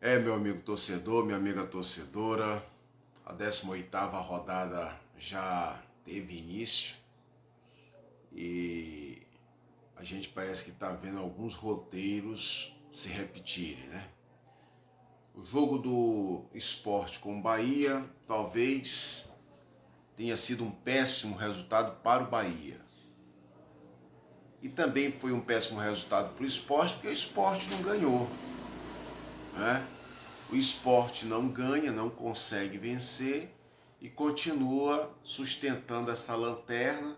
Meu amigo torcedor, minha amiga torcedora, a 18ª rodada já teve início e a gente parece que está vendo alguns roteiros se repetirem, né? O jogo do Sport com o Bahia talvez tenha sido um péssimo resultado para o Bahia. E também foi um péssimo resultado para o Sport, porque o Sport não ganhou, né? O Sport não ganha, não consegue vencer e continua sustentando essa lanterna.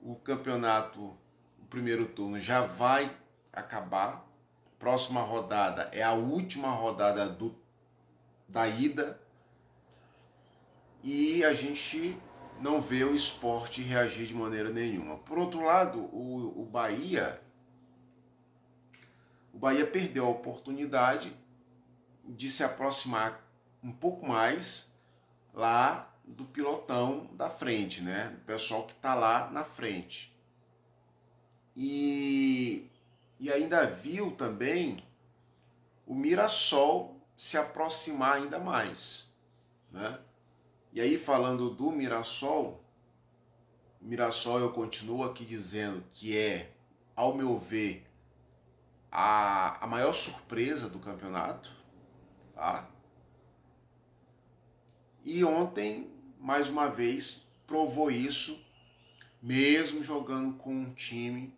O campeonato, o primeiro turno já vai acabar. Próxima rodada é a última rodada da ida e a gente não vê o Sport reagir de maneira nenhuma. Por outro lado, o Bahia perdeu a oportunidade de se aproximar um pouco mais lá do pilotão da frente, né? Do pessoal que está lá na frente. E ainda viu também o Mirassol se aproximar ainda mais, né? E aí, falando do Mirassol eu continuo aqui dizendo que é, ao meu ver, a maior surpresa do campeonato, tá? E ontem, mais uma vez, provou isso, mesmo jogando com um time,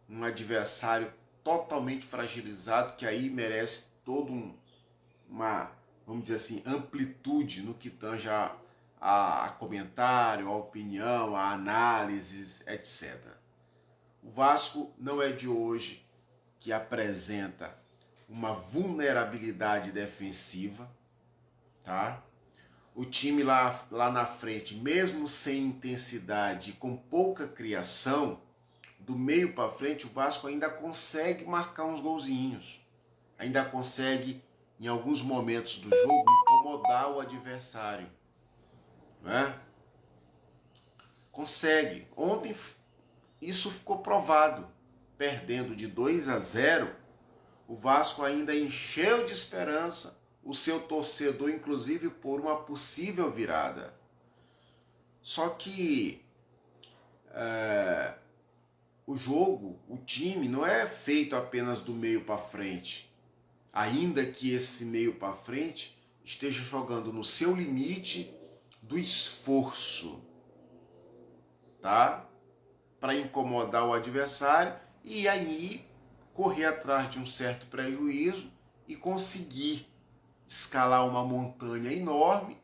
um adversário totalmente fragilizado, que aí merece todo uma, vamos dizer assim, amplitude no que tange a comentário, a opinião, a análises, etc. O Vasco não é de hoje que apresenta uma vulnerabilidade defensiva, tá? O time lá na frente, mesmo sem intensidade, com pouca criação, do meio para frente, o Vasco ainda consegue marcar uns golzinhos. Ainda consegue, em alguns momentos do jogo, incomodar o adversário, né? Consegue. Ontem isso ficou provado. Perdendo de 2-0, o Vasco ainda encheu de esperança o seu torcedor, inclusive por uma possível virada. Só que o jogo, o time, não é feito apenas do meio para frente. Ainda que esse meio para frente esteja jogando no seu limite do esforço, tá? Para incomodar o adversário e aí correr atrás de um certo prejuízo e conseguir escalar uma montanha enorme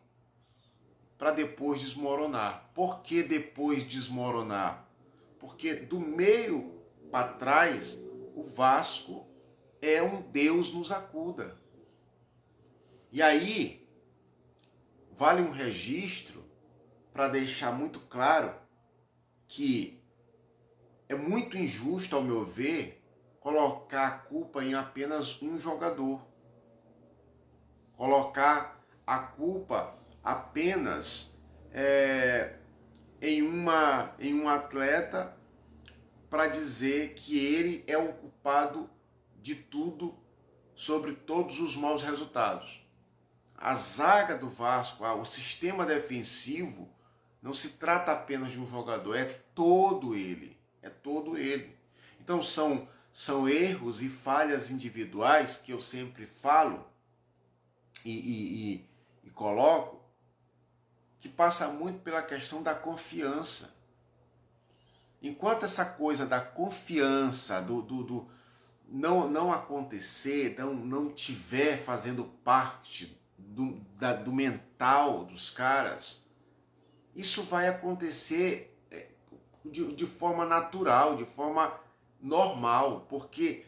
para depois desmoronar. Por que depois desmoronar? Porque do meio para trás, o Vasco é um Deus nos acuda. E aí, vale um registro para deixar muito claro que é muito injusto, ao meu ver, colocar a culpa em apenas um jogador. Colocar a culpa apenas em um atleta para dizer que ele é o culpado de tudo, sobre todos os maus resultados. A zaga do Vasco, o sistema defensivo, não se trata apenas de um jogador, é todo ele. É todo ele. Então são erros e falhas individuais que eu sempre falo e coloco, que passa muito pela questão da confiança. Enquanto essa coisa da confiança, do não acontecer, não tiver fazendo parte do mental dos caras, isso vai acontecer de forma natural, de forma normal, porque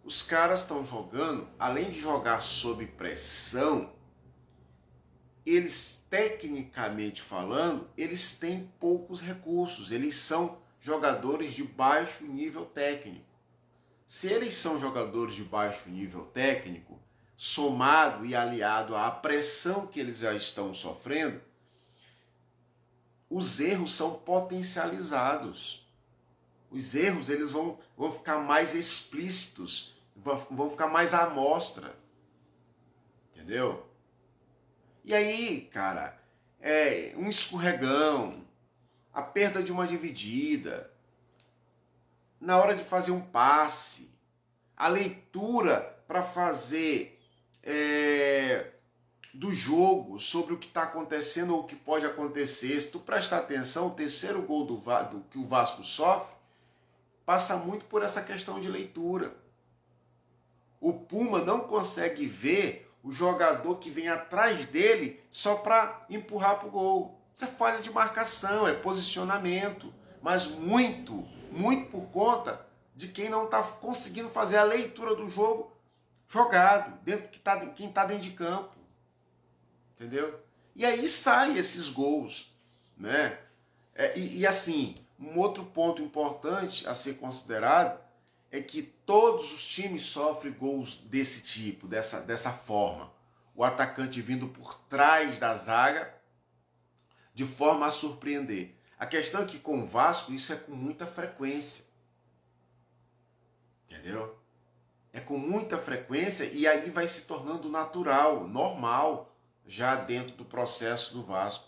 os caras estão jogando, além de jogar sob pressão, eles, tecnicamente falando, eles têm poucos recursos, eles são jogadores de baixo nível técnico. Se eles são jogadores de baixo nível técnico, somado e aliado à pressão que eles já estão sofrendo, os erros são potencializados. Os erros eles vão ficar mais explícitos, vão ficar mais à amostra, entendeu? E aí, cara, um escorregão, a perda de uma dividida, na hora de fazer um passe, a leitura para fazer do jogo sobre o que está acontecendo ou o que pode acontecer. Se tu prestar atenção, o terceiro gol do que o Vasco sofre passa muito por essa questão de leitura. O Puma não consegue ver o jogador que vem atrás dele só para empurrar para o gol. Isso é falha de marcação, é posicionamento, mas muito por conta de quem não está conseguindo fazer a leitura do jogo jogado, quem está dentro de campo. Entendeu? E aí saem esses gols, né? E assim, um outro ponto importante a ser considerado é que todos os times sofrem gols desse tipo, dessa forma. O atacante vindo por trás da zaga de forma a surpreender. A questão é que com o Vasco isso é com muita frequência. Entendeu? É com muita frequência e aí vai se tornando natural, normal, já dentro do processo do Vasco.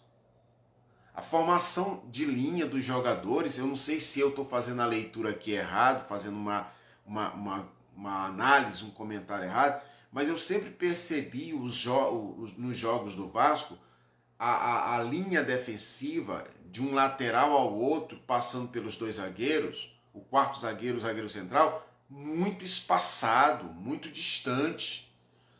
A formação de linha dos jogadores, eu não sei se eu estou fazendo a leitura aqui errado, fazendo uma análise, um comentário errado, mas eu sempre percebi nos jogos do Vasco a linha defensiva de um lateral ao outro, passando pelos dois zagueiros, o quarto zagueiro, o zagueiro central, muito espaçado, muito distante.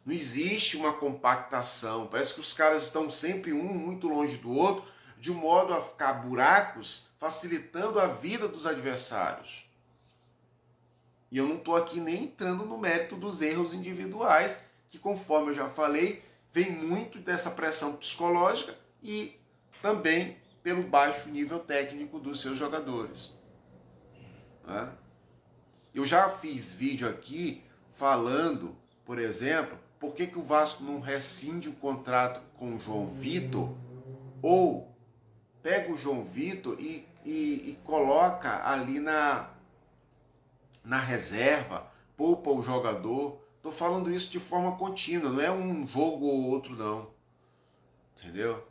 Não existe uma compactação. Parece que os caras estão sempre um muito longe do outro, de modo a ficar buracos, facilitando a vida dos adversários. E eu não estou aqui nem entrando no mérito dos erros individuais, que conforme eu já falei, vem muito dessa pressão psicológica e também pelo baixo nível técnico dos seus jogadores. Né? Eu já fiz vídeo aqui falando, por exemplo, por que o Vasco não rescinde o contrato com o João Vitor ou pega o João Vitor e coloca ali na reserva, poupa o jogador. Estou falando isso de forma contínua, não é um jogo ou outro não. Entendeu?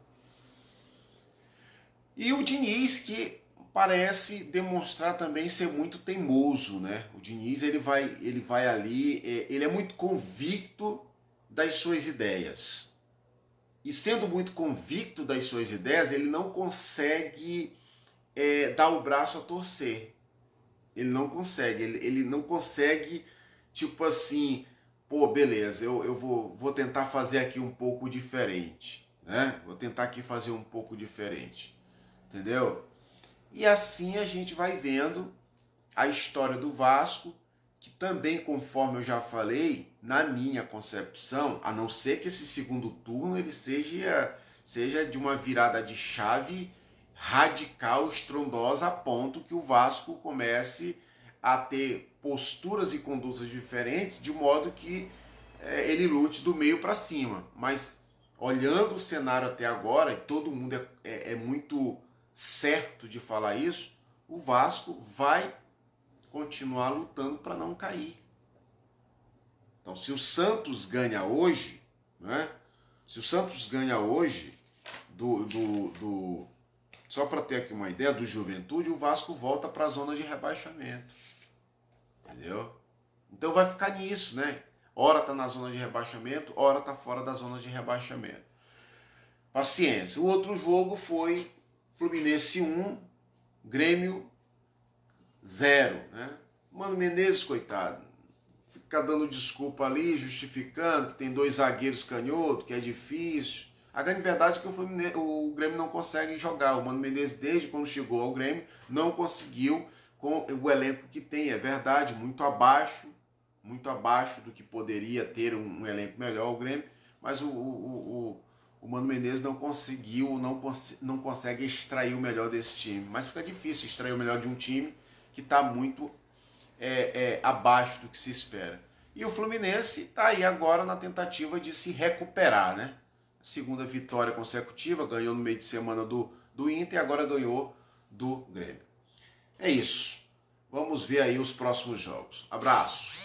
E o Diniz, que parece demonstrar também ser muito teimoso, né? O Diniz, ele vai ali, ele é muito convicto das suas ideias. E sendo muito convicto das suas ideias, ele não consegue dar o braço a torcer. Ele não consegue, ele não consegue, tipo assim, pô, beleza, eu vou tentar fazer aqui um pouco diferente, né? Vou tentar aqui fazer um pouco diferente, entendeu? E assim a gente vai vendo a história do Vasco, que também, conforme eu já falei, na minha concepção, a não ser que esse segundo turno ele seja de uma virada de chave radical, estrondosa, a ponto que o Vasco comece a ter posturas e condutas diferentes, de modo que ele lute do meio para cima. Mas olhando o cenário até agora, e todo mundo é muito certo de falar isso, o Vasco vai continuar lutando para não cair. Então, se o Santos ganha hoje, né? Se o Santos ganha hoje só para ter aqui uma ideia, do Juventude, o Vasco volta para a zona de rebaixamento. Entendeu? Então vai ficar nisso, né? Ora tá na zona de rebaixamento, ora tá fora da zona de rebaixamento. Paciência. O outro jogo foi Fluminense 1, Grêmio 0, né? Mano Menezes, coitado, fica dando desculpa ali, justificando que tem dois zagueiros canhotos, que é difícil. A grande verdade é que o Grêmio não consegue jogar. O Mano Menezes, desde quando chegou ao Grêmio, não conseguiu com o elenco que tem. É verdade, muito abaixo do que poderia ter um elenco melhor o Grêmio, mas o Mano Menezes não conseguiu, não consegue extrair o melhor desse time. Mas fica difícil extrair o melhor de um time que está muito abaixo do que se espera. E o Fluminense está aí agora na tentativa de se recuperar, né? Segunda vitória consecutiva, ganhou no meio de semana do Inter e agora ganhou do Grêmio. É isso. Vamos ver aí os próximos jogos. Abraço.